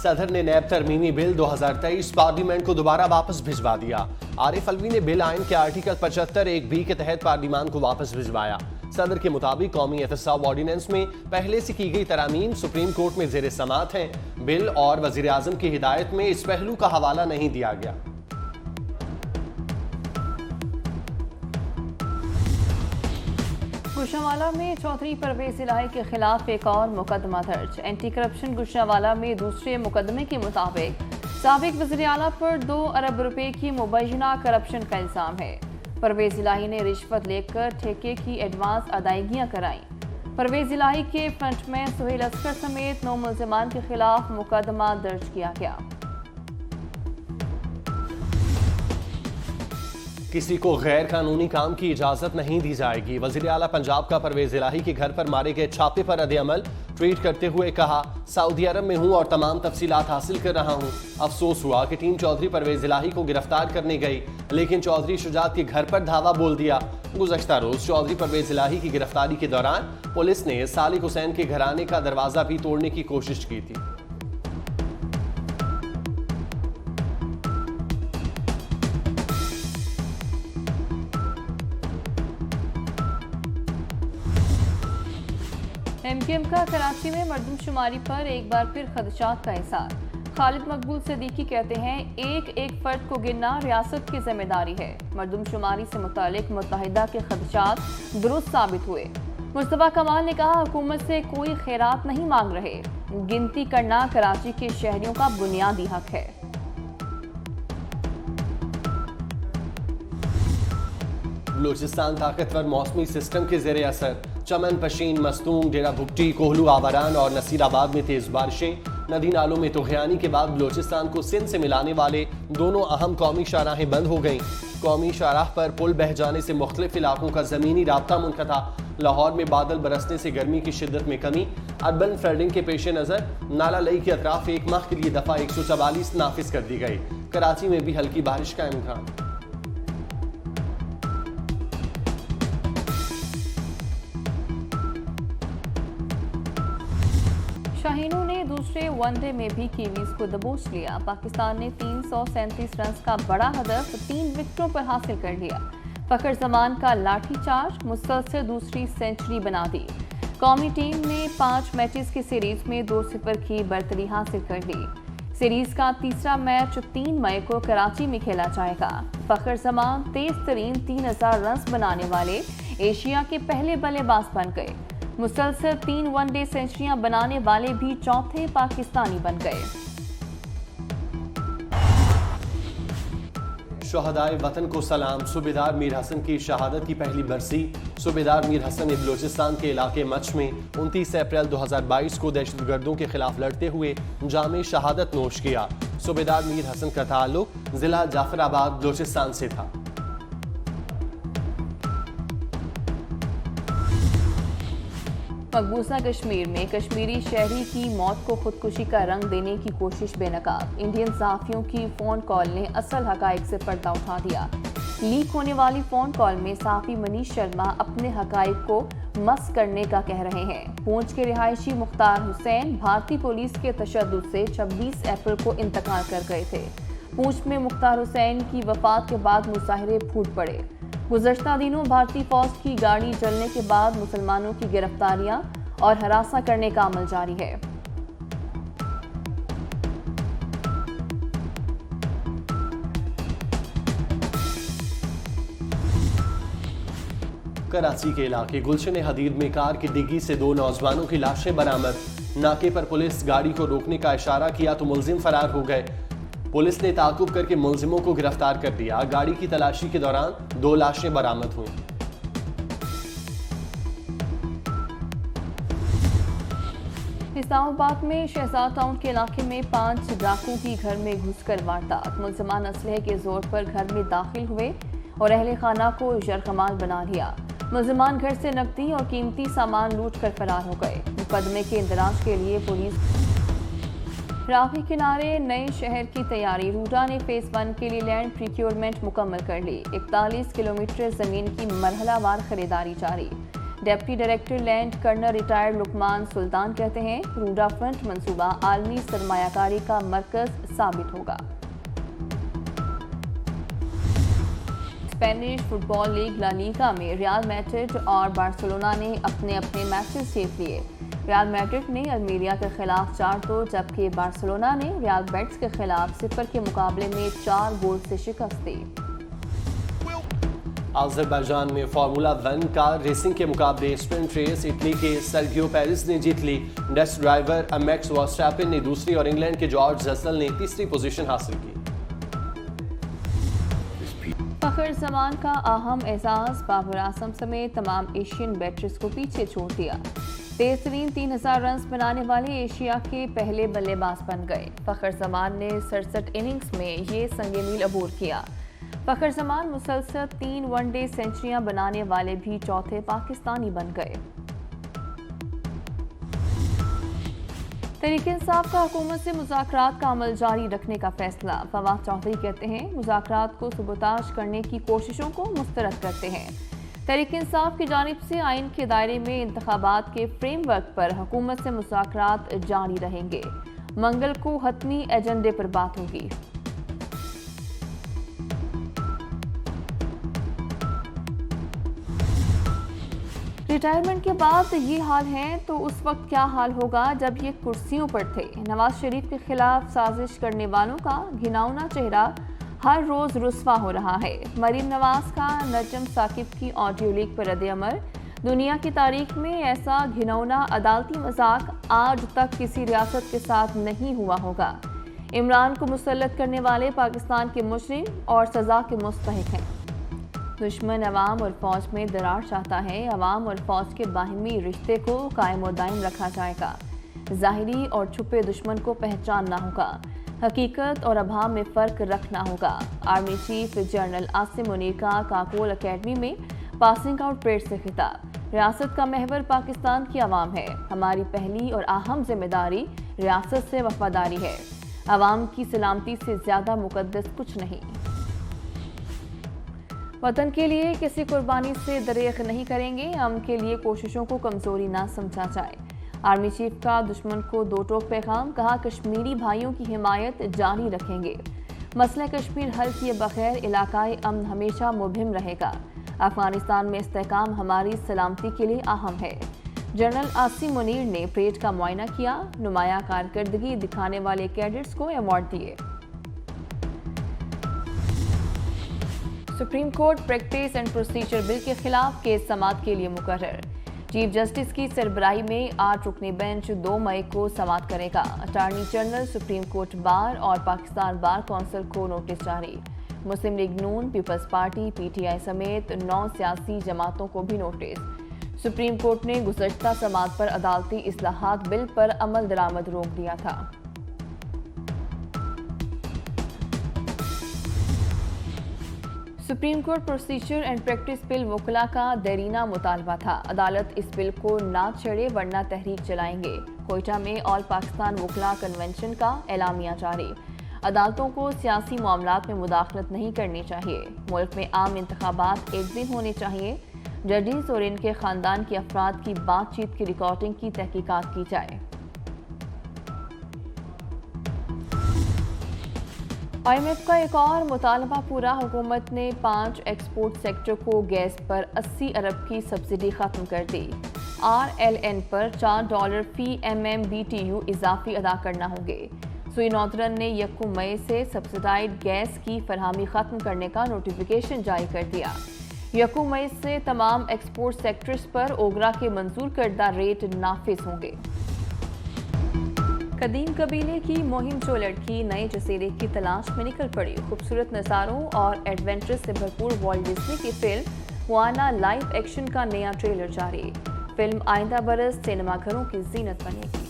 सदर ने नैब तरमीमी bill 2023 parliament को दोबारा वापस भिजवा दिया। आरिफ अलवी ने बिल आइन के आर्टिकल 75(1)(b) के तहत पार्लियामान को वापस भिजवाया। सदर के मुताबिक कौमी एहतसाब ऑर्डिनेंस में पहले से की गई तरामीम सुप्रीम कोर्ट में जेर समात हैं। बिल और वजीर आजम की हिदायत में इस पहलू का हवाला नहीं दिया गया। गुजरांवाला में चौधरी परवेज इलाही के खिलाफ एक और मुकदमा दर्ज। एंटी करप्शन गुजरांवाला में दूसरे मुकदमे के मुताबिक साबिक वज़ीर आला पर 2 अरब रुपए की मुबैना करप्शन का इल्जाम है। परवेज इलाही ने रिश्वत लेकर ठेके की एडवांस अदायगियां कराई। परवेज इलाही के फ्रंटमैन सुहेल अस्कर समेत 9 मुल्ज़िमान के खिलाफ मुकदमा दर्ज किया गया। किसी को गैर कानूनी काम की इजाजत नहीं दी जाएगी। वजीर आला पंजाब का परवेज इलाही के घर पर मारे गए छापे पर रद्द-ए-अमल ट्वीट करते हुए कहा, सऊदी अरब में हूं और तमाम तफसीलात हासिल कर रहा हूं। अफसोस हुआ कि टीम चौधरी परवेज इलाही को गिरफ्तार करने गई, लेकिन चौधरी शुजात के घर पर धावा बोल दिया। गुज़श्ता रोज चौधरी परवेज इलाही की गिरफ्तारी के दौरान पुलिस ने सालिक हुसैन के घराने का दरवाजा भी तोड़ने की कोशिश की थी। एमकेएम का कराची में मरदमशुमारी पर एक बार फिर खदशात का इज़हार। खालिद मकबूल सिद्दीकी कहते हैं, एक फर्द को गिनना रियासत की जिम्मेदारी है। मरदमशुमारी से मुतालिक मुत्तहिदा के खदशात दुरुस्त साबित हुए। मुस्तफा कमाल ने कहा, हुकूमत से कोई खैरात नहीं मांग रहे। गिनती करना कराची के शहरियों का बुनियादी हक है। बलूचिस्तान ताकतवर मौसमी सिस्टम के जेर असर। चमन, पशीन, मस्तूंग, डेरा भुगटी, कोहलू, आवारान और नसीराबाद में तेज बारिशें। नदी नालों में तुग़यानी के बाद बलूचिस्तान को सिंध से मिलाने वाले दोनों अहम कौमी शाहराहें बंद हो गईं। कौमी शाहराह पर पुल बह जाने से मुख्तलिफ इलाकों का ज़मीनी राब्ता मुनक़ता। लाहौर में बादल बरसने से गर्मी की शिद्दत में कमी। अर्बन फ्लडिंग के पेश नज़र नाला लई के अतराफ 1 माह के लिए दफ़ा 144 नाफिज कर दी गई। कराची में भी हल्की बारिश का इम्कान। शाहीनों ने दूसरे वनडे में भी कीवीज को दबोच लिया। पाकिस्तान ने 337 रन का बड़ा हदफ 3 विकेटों पर हासिल कर लिया। फखर जमान का लाठीचार्ज मुसलसल दूसरी सेंचुरी बना दी। कौमी टीम ने 5 मैचेस की सीरीज में 2-0 की बरतरी हासिल कर ली। सीरीज का तीसरा मैच 3 मई को कराची में खेला जाएगा। फखर जमान तेज तरीन 3000 रन बनाने वाले एशिया के पहले बल्लेबाज बन गए। मुसलसल 3 वनडे सेंचुरियां बनाने वाले भी चौथे पाकिस्तानी बन गए। शोहदाए वतन को सलाम। सूबेदार मीर हसन की शहादत की पहली बरसी। सूबेदार मीर हसन ने बलूचिस्तान के इलाके मच में 29 अप्रैल 2022 को दहशतगर्दों के खिलाफ लड़ते हुए जामे शहादत नोश किया। सूबेदार मीर हसन का ताल्लुक जिला जाफराबाद बलूचिस्तान से था। मकबूजा कश्मीर में कश्मीरी शहरी की मौत को खुदकुशी का रंग देने की कोशिश बेनकाब। इंडियन सहाफ़ियों की फ़ोन कॉल ने असल हकाइक से पर्दा उठा दिया। लीक होने वाली फ़ोन कॉल में सहाफ़ी मनीष शर्मा अपने हकाइक को मस करने का कह रहे हैं। पूंछ के रिहायशी मुख्तार हुसैन भारतीय पुलिस के तशद्दुद से 26 अप्रैल को इंतकाल कर गए थे। पूंछ में मुख्तार हुसैन की वफात के बाद मुजाहिरे फूट पड़े। गुज़श्ता दिनों भारतीय फौज की गाड़ी जलने के बाद मुसलमानों की गिरफ्तारियां और हरासा करने का अमल जारी है। कराची के इलाके गुलशन हदीद में कार की डिग्गी से 2 नौजवानों की लाशें बरामद। नाके पर पुलिस गाड़ी को रोकने का इशारा किया तो मुलजिम फरार हो गए। पुलिस ने ताकुब करके मुलजिमों को गिरफ्तार कर दिया। गाड़ी की तलाशी के दौरान 2 लाशें बरामद हुई। इस्लामाबाद में शहजाद टाउन के इलाके में 5 डाकुओं की घर में घुसकर वारदात। मुलजिमान असलहे के जोर पर घर में दाखिल हुए और अहले खाना को यरगमाल बना लिया। मुलजिमान घर से नकदी और कीमती सामान लूट कर फरार हो गए। मुकदमे के इंदराज के लिए पुलिस। रावी किनारे नए शहर की तैयारी। रूडा ने फेज 1 के लिए लैंड प्रिक्योरमेंट मुकम्मल कर ली। 41 किलोमीटर जमीन की मरहलावार खरीदारी जारी। Deputy director land colonel retired Luqman Sultan कहते हैं रूडा फ्रंट मंसूबा आलमी सरमायाकारी का मरकज साबित होगा। Spanish football league La Liga में रियल मैड्रिड और बार्सिलोना ने अपने अपने मैचेस जीत लिए। रियल मैड्रिड ने अल्मेरिया के खिलाफ 4-2 जबकि बार्सिलोना ने रियल बेटिस के खिलाफ 0 के मुकाबले में 4 गोल से शिकस्त दी। अज़रबैजान में फार्मूला 1 का रेसिंग के मुकाबले स्प्रिंट रेस इटली के सर्गियो पेरेस ने जीत ली। नेक्स्ट ड्राइवर मैक्स वर्स्टैपेन ने दूसरी और इंग्लैंड के जॉर्ज रसल ने तीसरी पोजीशन हासिल की। फखर जमान का अहम एजाज बाबर आजम समेत तमाम एशियन बैटर्स को पीछे छोड़ दिया। तेज तरीन 3000 रन बनाने वाले एशिया के पहले बल्लेबाज बन गए। फखर जमान ने 67 इनिंग्स में ये संगे मील अबूर किया। फखर जमान मुसलसल 3 वनडे सेंचुरियां बनाने वाले भी चौथे पाकिस्तानी बन गए। तहरीक-ए-इंसाफ का हुकूमत से मुज़ाकरात का अमल जारी रखने का फैसला। फवाद चौधरी कहते हैं मुज़ाकरात को सबूताज करने की कोशिशों को मुस्तरद करते हैं। तहरीक-ए-इंसाफ की जानिब से आइन के दायरे में इंतखाबात के फ्रेमवर्क पर हुकूमत से मुज़ाकरात जारी रहेंगे। मंगल को हतमी एजेंडे पर बात होगी। रिटायरमेंट के बाद ये हाल है तो उस वक्त क्या हाल होगा जब ये कुर्सियों पर थे। नवाज शरीफ के खिलाफ साजिश करने वालों का घिनौना चेहरा हर रोज रुस्वा हो रहा है। मरीम नवाज का नजम साकिब की ऑडियो लीक पर रद्द-ए-अमल। दुनिया की तारीख में ऐसा घिनौना अदालती मजाक आज तक किसी रियासत के साथ नहीं हुआ होगा। इमरान को मुसल्लत करने वाले पाकिस्तान के मुजरिम और सजा के मुस्तहिक हैं। दुश्मन अवाम और फौज में दरार चाहता है। अवाम और फौज के बाहिमी रिश्ते को कायम और दायम रखा जाएगा। ज़ाहिरी और छुपे दुश्मन को पहचानना होगा। हकीकत और अभाव में फ़र्क रखना होगा। Army chief general Asim Munir का काकोल अकेडमी में पासिंग आउट परेड से खिताब। रियासत का महवर पाकिस्तान की आवाम है। हमारी पहली और अहम जिम्मेदारी रियासत से वफादारी है। आवाम की सलामती से ज़्यादा मुकद्दस कुछ नहीं। वतन के लिए किसी कुर्बानी से दरेख नहीं करेंगे। अमन के लिए कोशिशों को कमज़ोरी ना समझा जाए। आर्मी चीफ का दुश्मन को दो टोक पैगाम। कहा कश्मीरी भाइयों की हिमायत जारी रखेंगे। मसला कश्मीर हल किए बगैर इलाकाई अमन हमेशा मुबहिम रहेगा। अफगानिस्तान में इस्तेहकाम हमारी सलामती के लिए अहम है। जनरल आसिम मुनीर ने परेड का मुआयना किया। नुमाया कारकर्दगी दिखाने वाले कैडेट्स को अवार्ड दिए। Supreme court practice and procedure bill के खिलाफ केस समाअत के लिए मुकर्रर। चीफ जस्टिस की सरबराही में 8 रुकनी बेंच 2 मई को समाअत करेगा। Attorney general, supreme court bar और पाकिस्तान बार कौंसिल को नोटिस जारी। मुस्लिम लीग नून, पीपल्स पार्टी, PTI समेत 9 सियासी जमातों को भी नोटिस। सुप्रीम कोर्ट ने गुज़श्ता समाअत पर अदालती इस्लाहात बिल पर अमल दरामद रोक दिया था। Supreme court procedure and practice bill वकला का देरीना मुतालबा था। अदालत इस बिल को ना छेड़े वरना तहरीक चलाएंगे। कोयटा में ऑल पाकिस्तान वकला कन्वेंशन का एलामिया जारी। अदालतों को सियासी मामलात में मुदाखलत नहीं करनी चाहिए। मुल्क में आम इंतखाबात एक दिन होने चाहिए। जजेस और इनके खानदान के अफराद की बातचीत की रिकॉर्डिंग की तहकीकात की जाए। IMF का एक और मुतालबा पूरा। हुकूमत ने 5 एक्सपोर्ट सेक्टर को गैस पर 80 अरब की सब्सिडी खत्म कर दी। RLN पर $4 फी MMBTU इजाफी अदा करना होंगे। सुई नॉर्दर्न ने 1 मई से सब्सिडाइड गैस की फरहमी खत्म करने का नोटिफिकेशन जारी कर दिया। 1 मई से तमाम एक्सपोर्ट सेक्टर्स पर ओगरा के मंजूर करदा रेट नाफिज होंगे। कदीम कबीले की मुहिम जो लड़की नए जजीरे की तलाश में निकल पड़ी। खूबसूरत नज़ारों और एडवेंचर से भरपूर वॉल्ट डिज्नी की फिल्म मुआना लाइव एक्शन का नया ट्रेलर जारी। फिल्म आइंदा बरस सिनेमाघरों की जीनत बनेगी।